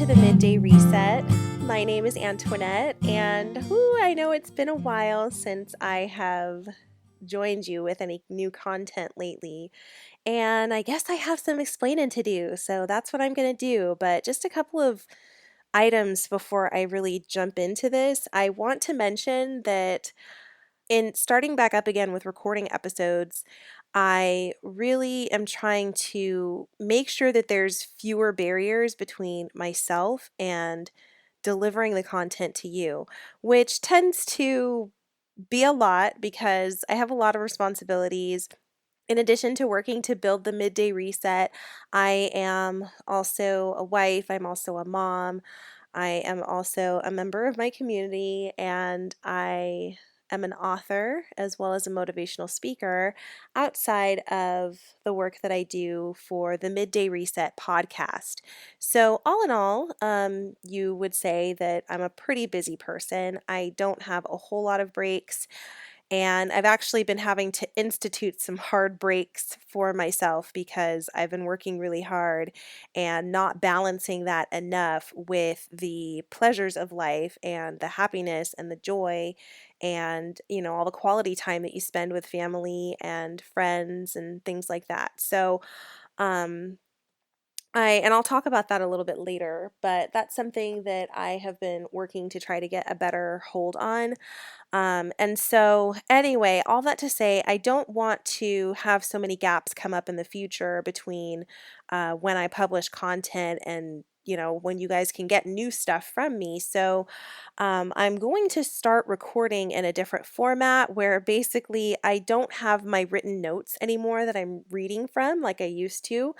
the Midday Reset. My name is Antoinette, and I know it's been a while since I have joined you with any new content lately, and I guess I have some explaining to do, so that's what I'm going to do. But just a couple of items before I really jump into this. I want to mention that in starting back up again with recording episodes, I really am trying to make sure that there's fewer barriers between myself and delivering the content to you, which tends to be a lot because I have a lot of responsibilities. In addition to working to build the Midday Reset, I am also a wife, I'm also a mom, I am also a member of my community, and I am an author as well as a motivational speaker outside of the work that I do for the Midday Reset podcast. So, all in all, you would say that I'm a pretty busy person. I don't have a whole lot of breaks. And I've actually been having to institute some hard breaks for myself because I've been working really hard and not balancing that enough with the pleasures of life and the happiness and the joy and, all the quality time that you spend with family and friends and things like that. So, um, I'll talk about that a little bit later, but that's something that I have been working to try to get a better hold on. And so, anyway, all that to say, I don't want to have so many gaps come up in the future between when I publish content and when you guys can get new stuff from me. So, I'm going to start recording in a different format where basically I don't have my written notes anymore that I'm reading from like I used to.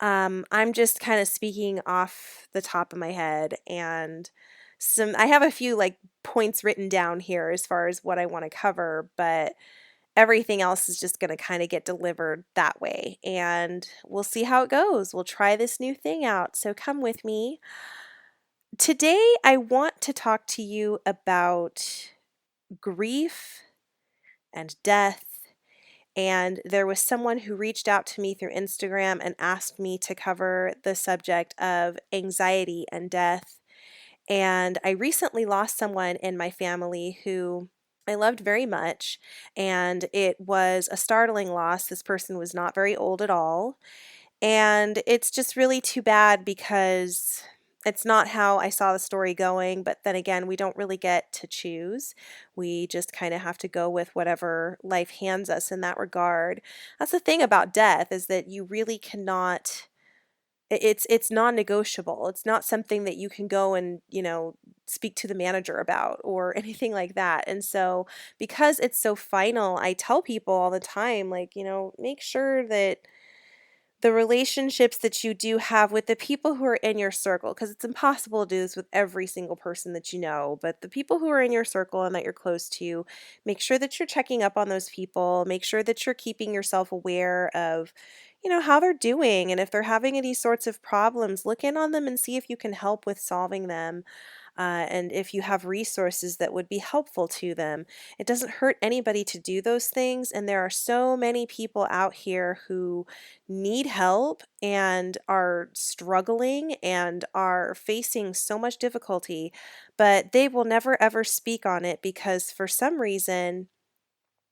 I'm just kind of speaking off the top of my head and I have a few like points written down here as far as what I want to cover, but everything else is just going to kind of get delivered that way. And we'll see how it goes. We'll try this new thing out. So come with me. Today, I want to talk to you about grief and death. And there was someone who reached out to me through Instagram and asked me to cover the subject of anxiety and death. And I recently lost someone in my family who I loved very much, and it was a startling loss. This person was not very old at all. And it's just really too bad because it's not how I saw the story going, but then again, we don't really get to choose. We just kind of have to go with whatever life hands us in that regard. That's the thing about death is that you really cannot it's non-negotiable. It's not something that you can go and, speak to the manager about or anything like that. And so because it's so final, I tell people all the time, like, make sure that the relationships that you do have with the people who are in your circle, because it's impossible to do this with every single person that you know, but the people who are in your circle and that you're close to, make sure that you're checking up on those people, make sure that you're keeping yourself aware of, how they're doing. And if they're having any sorts of problems, look in on them and see if you can help with solving them and if you have resources that would be helpful to them. It doesn't hurt anybody to do those things, and there are so many people out here who need help and are struggling and are facing so much difficulty, but they will never ever speak on it because for some reason,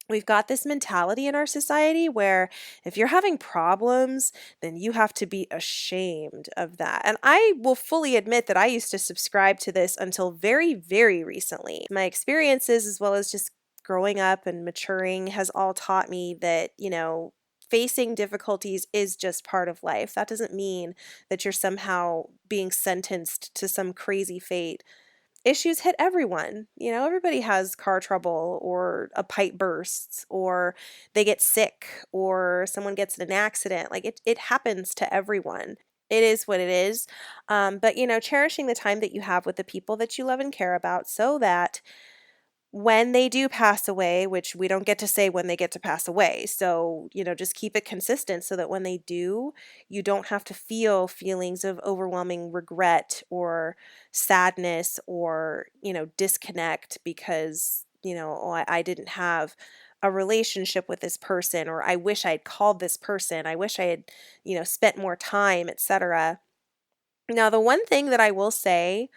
we've got this mentality in our society where if you're having problems, then you have to be ashamed of that. And I will fully admit that I used to subscribe to this until very, very recently. My experiences, as well as just growing up and maturing, has all taught me that, facing difficulties is just part of life. That doesn't mean that you're somehow being sentenced to some crazy fate. Issues hit everyone. Everybody has car trouble or a pipe bursts or they get sick or someone gets in an accident. Like it happens to everyone. It is what it is. But, cherishing the time that you have with the people that you love and care about so that when they do pass away, which we don't get to say when they get to pass away. So, just keep it consistent so that when they do, you don't have to feel feelings of overwhelming regret or sadness or, disconnect because, oh, I didn't have a relationship with this person, or I wish I'd called this person. I wish I had, spent more time, etc. Now, the one thing that I will say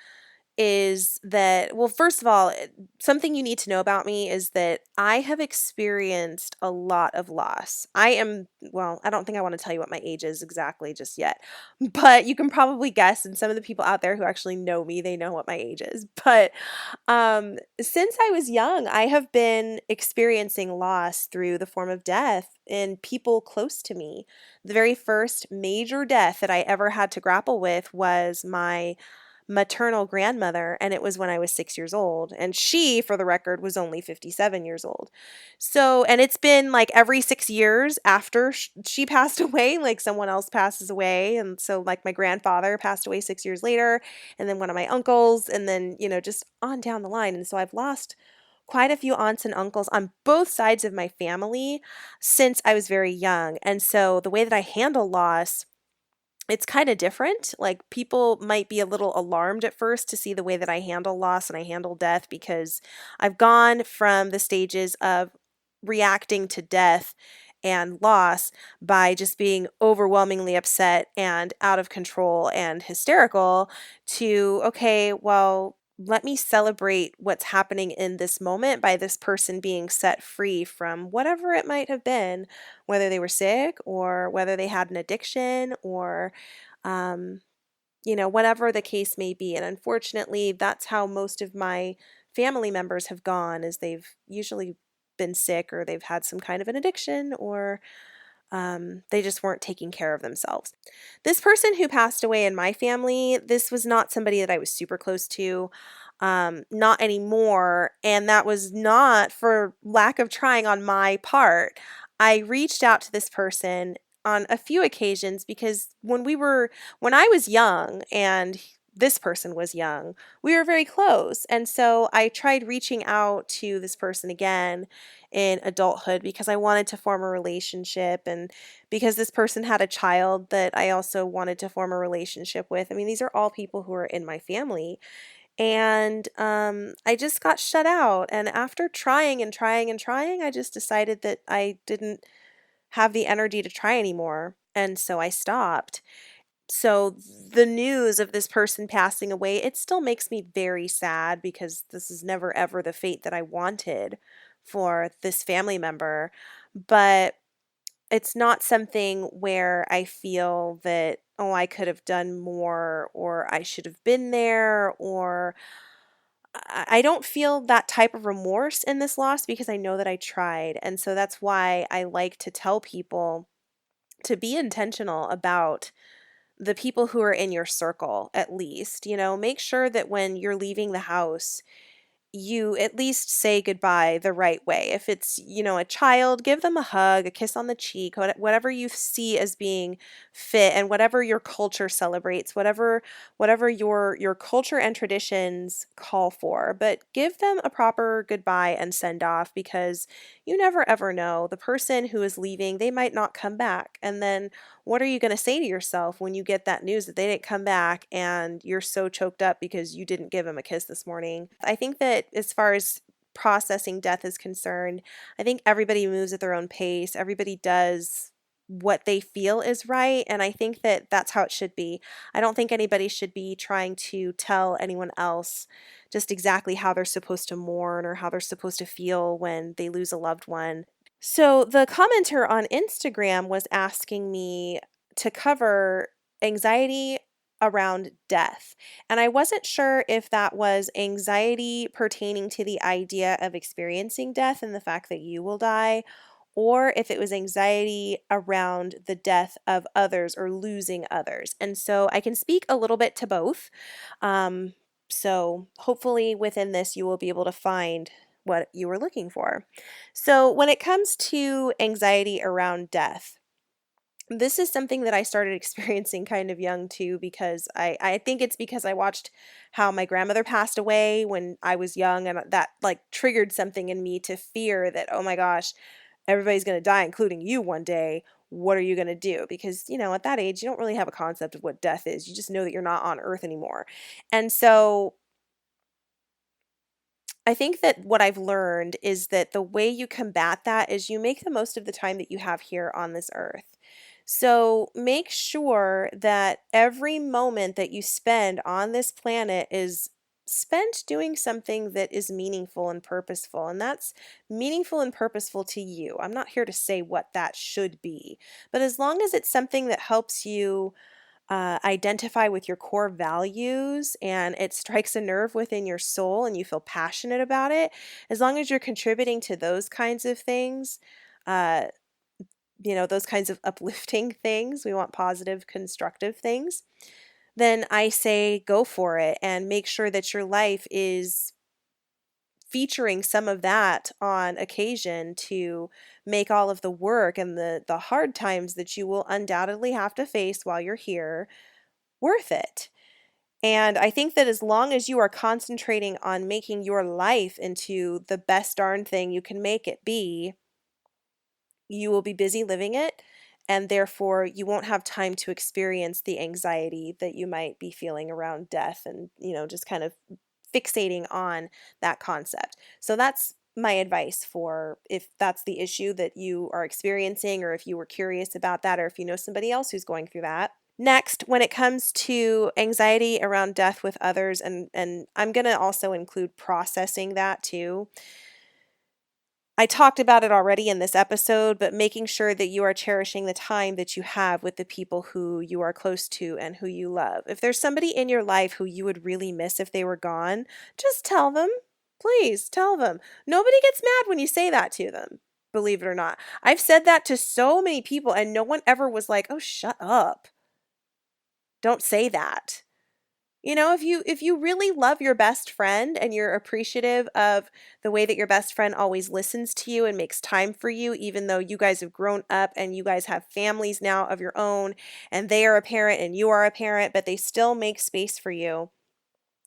is that, well, first of all, something you need to know about me is that I have experienced a lot of loss. Well, I don't think I want to tell you what my age is exactly just yet, but you can probably guess. And some of the people out there who actually know me, they know what my age is. But since I was young, I have been experiencing loss through the form of death in people close to me. The very first major death that I ever had to grapple with was my maternal grandmother, and it was when I was 6 years old. And she, for the record, was only 57 years old. So, and it's been like every 6 years after she passed away, like someone else passes away. And so, like, my grandfather passed away 6 years later, and then one of my uncles, and then, just on down the line. And so I've lost quite a few aunts and uncles on both sides of my family since I was very young. And so the way that I handle loss, it's kind of different. Like, people might be a little alarmed at first to see the way that I handle loss and I handle death, because I've gone from the stages of reacting to death and loss by just being overwhelmingly upset and out of control and hysterical to, okay, well, let me celebrate what's happening in this moment by this person being set free from whatever it might have been, whether they were sick or whether they had an addiction or um, whatever the case may be. And unfortunately, that's how most of my family members have gone, is they've usually been sick, or they've had some kind of an addiction, or they just weren't taking care of themselves. This person who passed away in my family, this was not somebody that I was super close to, not anymore. And that was not for lack of trying on my part. I reached out to this person on a few occasions because when I was young and this person was young, we were very close. And so I tried reaching out to this person again in adulthood because I wanted to form a relationship, and because this person had a child that I also wanted to form a relationship with. I mean, these are all people who are in my family. And I just got shut out. And after trying and trying and trying, I just decided that I didn't have the energy to try anymore. And so I stopped. So the news of this person passing away, it still makes me very sad because this is never ever the fate that I wanted for this family member. But it's not something where I feel that, oh, I could have done more, or I should have been there, or I don't feel that type of remorse in this loss because I know that I tried. And so that's why I like to tell people to be intentional about the people who are in your circle, at least. Make sure that when you're leaving the house, you at least say goodbye the right way. If it's, a child, give them a hug, a kiss on the cheek, whatever you see as being fit, and whatever your culture celebrates, whatever your culture and traditions call for. But give them a proper goodbye and send off, because you never ever know. The person who is leaving, they might not come back. And then what are you going to say to yourself when you get that news that they didn't come back and you're so choked up because you didn't give them a kiss this morning? I think that as far as processing death is concerned, I think everybody moves at their own pace. Everybody does what they feel is right. And I think that that's how it should be. I don't think anybody should be trying to tell anyone else just exactly how they're supposed to mourn or how they're supposed to feel when they lose a loved one. So the commenter on Instagram was asking me to cover anxiety around death. And I wasn't sure if that was anxiety pertaining to the idea of experiencing death and the fact that you will die, or if it was anxiety around the death of others or losing others. And so I can speak a little bit to both. Um, so hopefully within this, you will be able to find what you were looking for. So, when it comes to anxiety around death, this is something that I started experiencing kind of young too, because I think it's because I watched how my grandmother passed away when I was young, and that like triggered something in me to fear that, oh my gosh, everybody's going to die, including you one day. What are you going to do? Because, at that age, you don't really have a concept of what death is. You just know that you're not on earth anymore. And so I think that what I've learned is that the way you combat that is you make the most of the time that you have here on this earth. So make sure that every moment that you spend on this planet is spent doing something that is meaningful and purposeful. And that's meaningful and purposeful to you. I'm not here to say what that should be, but as long as it's something that helps you identify with your core values and it strikes a nerve within your soul and you feel passionate about it, as long as you're contributing to those kinds of things, uh, those kinds of uplifting things, we want positive, constructive things, then I say go for it and make sure that your life is featuring some of that on occasion to make all of the work and the hard times that you will undoubtedly have to face while you're here worth it. And I think that as long as you are concentrating on making your life into the best darn thing you can make it be, you will be busy living it, and therefore you won't have time to experience the anxiety that you might be feeling around death and, just kind of fixating on that concept. So that's my advice for if that's the issue that you are experiencing, or if you were curious about that, or if you know somebody else who's going through that. Next, when it comes to anxiety around death with others, and I'm going to also include processing that too. I talked about it already in this episode, but making sure that you are cherishing the time that you have with the people who you are close to and who you love. If there's somebody in your life who you would really miss if they were gone, just tell them. Please tell them. Nobody gets mad when you say that to them, believe it or not. I've said that to so many people, and no one ever was like, oh, shut up. Don't say that. If you really love your best friend and you're appreciative of the way that your best friend always listens to you and makes time for you, even though you guys have grown up and you guys have families now of your own, and they are a parent and you are a parent, but they still make space for you.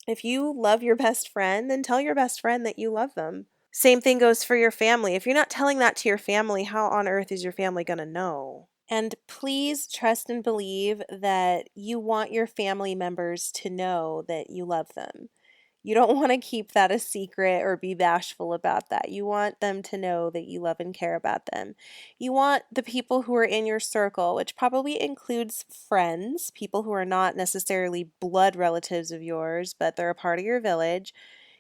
If you love your best friend, then tell your best friend that you love them. Same thing goes for your family. If you're not telling that to your family, how on earth is your family going to know? And please trust and believe that you want your family members to know that you love them. You don't want to keep that a secret or be bashful about that. You want them to know that you love and care about them. You want the people who are in your circle, which probably includes friends, people who are not necessarily blood relatives of yours, but they're a part of your village.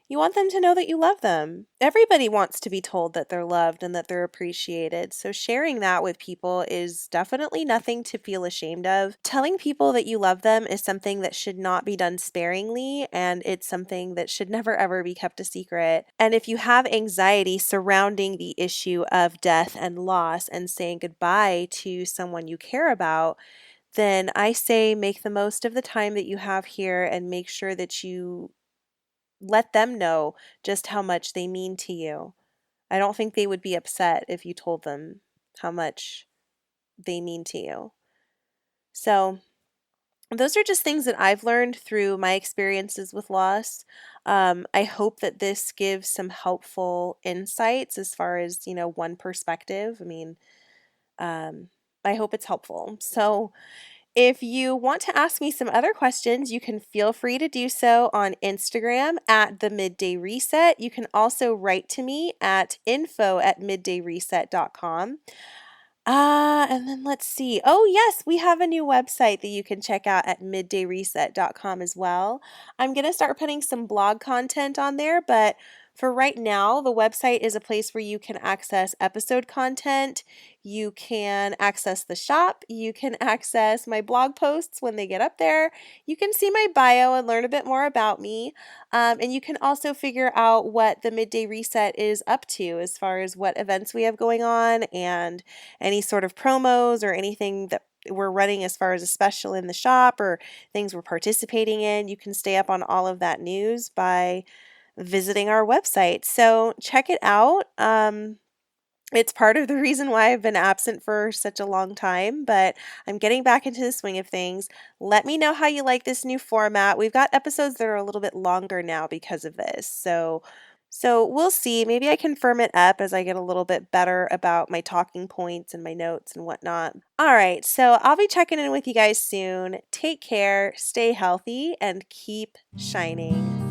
You want them to know that you love them. Everybody wants to be told that they're loved and that they're appreciated. So sharing that with people is definitely nothing to feel ashamed of. Telling people that you love them is something that should not be done sparingly, and it's something that should never ever be kept a secret. And if you have anxiety surrounding the issue of death and loss and saying goodbye to someone you care about, then I say make the most of the time that you have here and make sure that you let them know just how much they mean to you. I don't think they would be upset if you told them how much they mean to you. So, those are just things that I've learned through my experiences with loss. I hope that this gives some helpful insights as far as, one perspective. I mean, I hope it's helpful. So, if you want to ask me some other questions, you can feel free to do so on Instagram at the Midday Reset. You can also write to me at info@middayreset.com. And then let's see. Oh, yes, we have a new website that you can check out at middayreset.com as well. I'm going to start putting some blog content on there, but for right now, the website is a place where you can access episode content. You can access the shop. You can access my blog posts when they get up there. You can see my bio and learn a bit more about me. And you can also figure out what the Midday Reset is up to as far as what events we have going on and any sort of promos or anything that we're running as far as a special in the shop or things we're participating in. You can stay up on all of that news by visiting our website. So check it out. It's part of the reason why I've been absent for such a long time, but I'm getting back into the swing of things. Let me know how you like this new format. We've got episodes that are a little bit longer now because of this. So we'll see. Maybe I can firm it up as I get a little bit better about my talking points and my notes and whatnot. All right, so I'll be checking in with you guys soon. Take care, stay healthy, and keep shining.